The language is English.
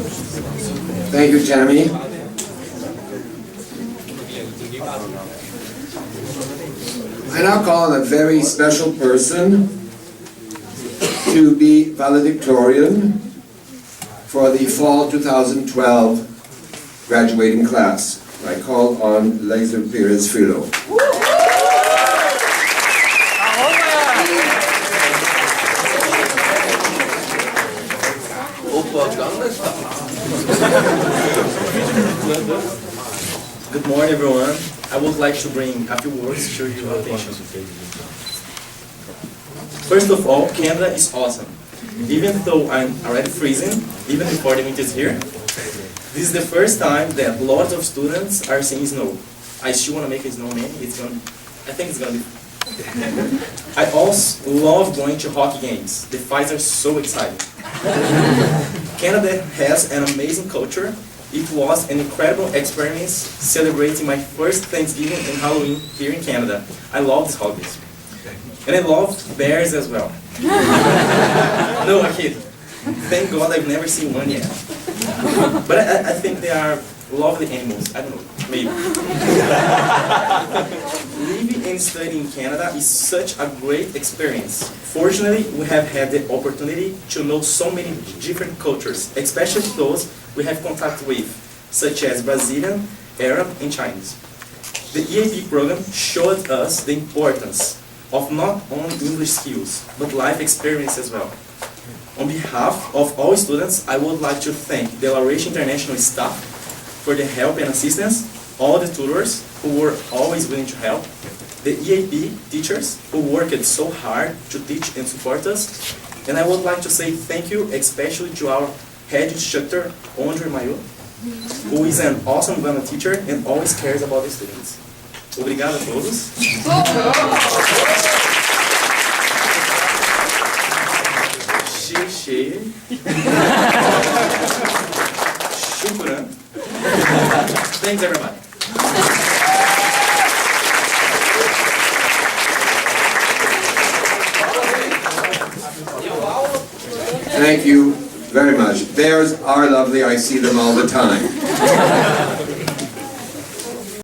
Thank you, Tammy. I now call on a very special person to be valedictorian for the fall 2012 graduating class. I call on Laser Perez Filo. Good morning, everyone. I would like to bring a few words to your attention. First of all, Canada is awesome. Even though I'm already freezing, even before the winter is here, this is the first time that lots of students are seeing snow. I still want to make a snowman. I think it's gonna be. I also love going to hockey games. The fights are so exciting. Canada has an amazing culture. It was an incredible experience celebrating my first Thanksgiving and Halloween here in Canada. I love these hobbies. And I love bears as well. No, I kid. Thank God I've never seen one yet. But I think they are lovely animals. I don't know, maybe. Living and studying in Canada is such a great experience. Fortunately, we have had the opportunity to know so many different cultures, especially those we have contact with, such as Brazilian, Arab, and Chinese. The EAP program showed us the importance of not only English skills, but life experience as well. On behalf of all students, I would like to thank the Laurish International staff for the help and assistance, all the tutors who were always willing to help, the EAP teachers who worked so hard to teach and support us, and I would like to say thank you especially to our head instructor, Andre Mayo, who is an awesome Ghana teacher and always cares about the students. Obrigado a todos. Xixi. Shukran. Thanks, everybody. Thank you very much. Bears are lovely. I see them all the time.